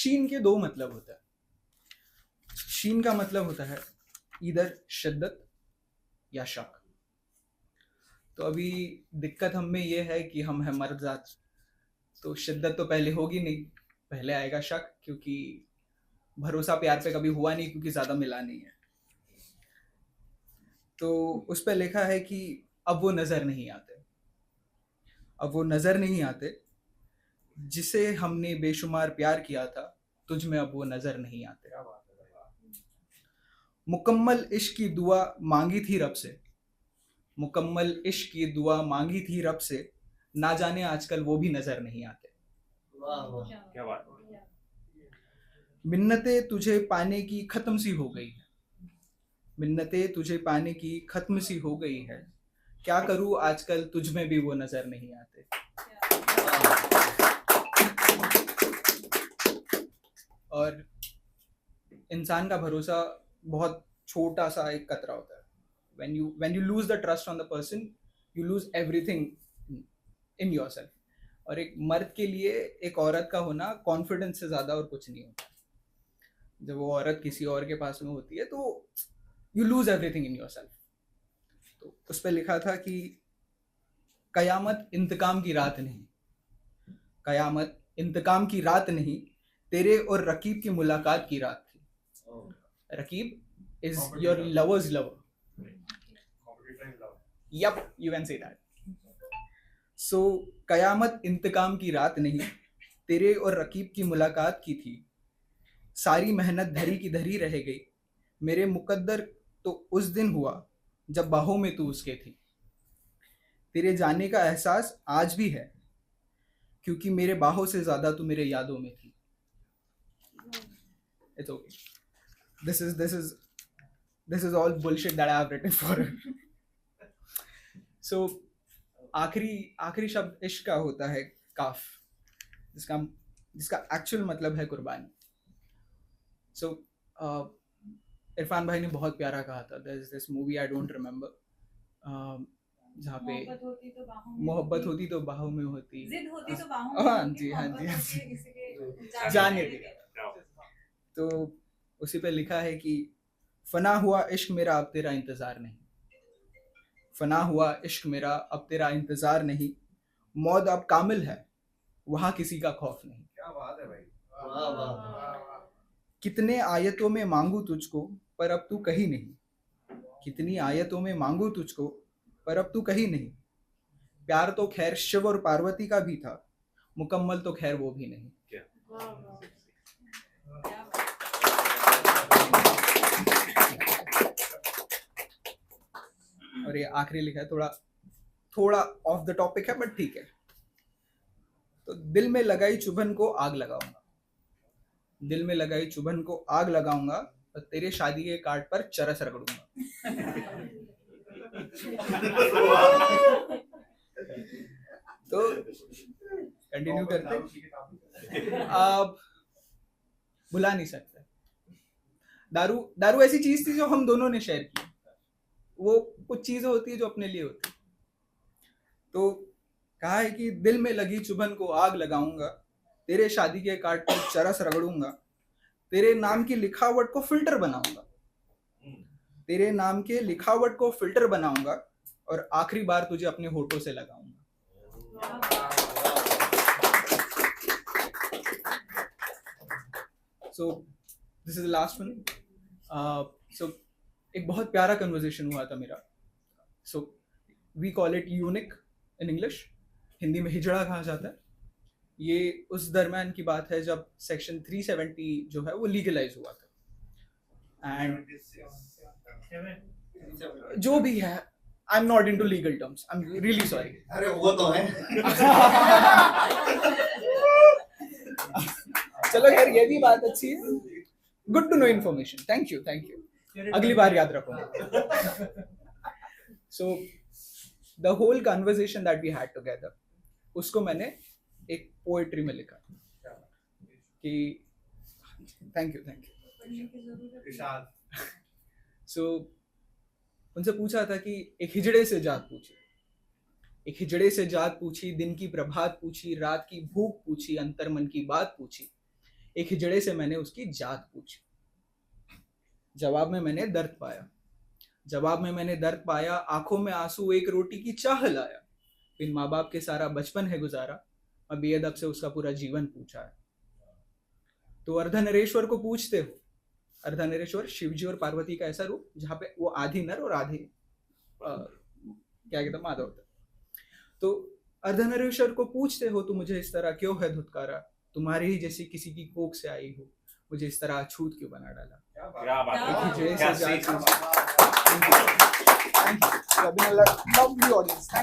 शीन के दो मतलब होता है। शीन का मतलब होता है इधर शिद्दत या शक। तो अभी दिक्कत हम में ये है कि हम है मर्द जात, तो शिद्दत तो पहले होगी नहीं, पहले आएगा शक, क्योंकि भरोसा प्यार पे कभी हुआ नहीं, क्योंकि ज्यादा मिला नहीं है। तो उस पर लिखा है कि अब वो नजर नहीं आते, अब वो नजर नहीं आते जिसे हमने बेशुमार प्यार किया था, तुझ में अब वो नजर नहीं आते। मुकम्मल इश्क की दुआ मांगी थी रब से, मुकम्मल इश्क की दुआ मांगी थी रब से, ना जाने आजकल वो भी नजर नहीं आते। क्या बात। मिन्नतें तुझे पाने की खत्म सी हो गई है, मिन्नतें तुझे पाने की खत्म सी हो गई है, क्या करूं आजकल तुझ में भी वो नजर नहीं आते। और इंसान का भरोसा बहुत छोटा सा एक कतरा होता है। when you lose the trust on the person, you lose everything in yourself. और एक मर्द के लिए एक औरत का होना कॉन्फिडेंस से ज्यादा और कुछ नहीं होता। जब वो औरत किसी और के पास में होती है तो you lose everything in yourself. तो उस पर लिखा था कि कयामत इंतकाम की रात नहीं, कयामत इंतकाम की रात नहीं, तेरे और रकीब की मुलाकात की रात थी। रकीब is your lover's lover. Yup, you can say that. So, कयामत इंतकाम की रात नहीं, तेरे और रकीब की मुलाकात की थी, सारी मेहनत धरी की धरी रह गई, मेरे मुकद्दर तो उस दिन हुआ जब बाहों में तू उसके थी। तेरे जाने का एहसास आज भी है, क्योंकि मेरे बाहों से ज्यादा तू मेरे यादों में थी। It's okay. This is all bullshit that I have written for her. So, आखिरी शब्द इश्क का होता है काफ, जिसका एक्चुअल मतलब है कुर्बानी। सो इरफान भाई ने बहुत प्यारा कहा था, there is this movie I don't remember, जहाँ पे मोहब्बत होती तो बाहों में होती, जिद होती तो बाहों में, हाँ जी हाँ जी हाँ जी, जाने दे। तो उसी पे लिखा है कि फना हुआ इश्क मेरा अब तेरा इंतजार नहीं, फना हुआ इश्क मेरा अब तेरा इंतजार नहीं, मौत अब कामिल है वहां किसी का खौफ नहीं। क्या बात है भाई, वाह वाह। कितने आयतों में मांगू तुझको पर अब तू कहीं नहीं, कितनी आयतों में मांगू तुझको पर अब तू कहीं नहीं, प्यार तो खैर शिव और पार्वती का भी था, मुकम्मल तो खैर वो भी नहीं। और ये आखिरी लिखा है, थोड़ा ऑफ द टॉपिक है बट ठीक है। तो दिल में लगाई चुभन को आग लगाऊंगा, दिल में लगाई चुभन को आग लगाऊंगा, और तेरे शादी के कार्ड पर चरस रगड़ूंगा। तो कंटिन्यू करते, आप भुला नहीं सकते। दारू ऐसी चीज थी जो हम दोनों ने शेयर की। वो कुछ चीजें होती है जो अपने लिए होती है। तो कहा है कि दिल में लगी चुभन को आग लगाऊंगा, तेरे शादी के कार्ड पर चरस रगड़ूंगा, तेरे नाम की लिखावट को फिल्टर बनाऊंगा, तेरे नाम के लिखावट को फिल्टर बनाऊंगा, और आखिरी बार तुझे अपने होठों से लगाऊंगा। So this is the last one. So एक बहुत प्यारा कन्वर्सेशन हुआ था मेरा। So we call it eunuch in English, Hindi में हिजड़ा कहा जाता है। ये उस दरम्यान की बात है जब सेक्शन 370 जो है वो लीगलाइज हुआ था। एंड जो भी है, I am not into legal terms, I am really sorry. अरे वो तो है। चलो यार, ये भी बात अच्छी है, good to know information, thank you, अगली बार याद रखूंगा। So the whole conversation that we had together, उसको मैंने एक पोएट्री में लिखा कि थैंक यू। सो उनसे पूछा था कि एक हिजड़े से जात पूछी, एक हिजड़े से जात पूछी, दिन की प्रभात पूछी, रात की भूख पूछी, अंतर्मन की बात पूछी, एक हिजड़े से मैंने उसकी जात पूछी, जवाब में मैंने दर्द पाया, जवाब में मैंने दर्द पाया, आंखों में आंसू एक रोटी की चाह लाया, बिन माँ बाप के सारा बचपन है गुजारा, मैं बेअदब से उसका पूरा जीवन पूछा है। तो अर्धनरेश्वर को पूछते हो, अर्धनरेश्वर शिवजी और पार्वती का ऐसा रूप जहाँ पे वो आधी नर और आधी क्या कहते माधव होता। तो अर्धनरेश्वर को पूछते हो, तो मुझे इस तरह क्यों है धुतकारा, तुम्हारी ही जैसी किसी की कोख से आई हो, मुझे इस तरह अछूत क्यों बना डाला। क्या बात है, Thank you.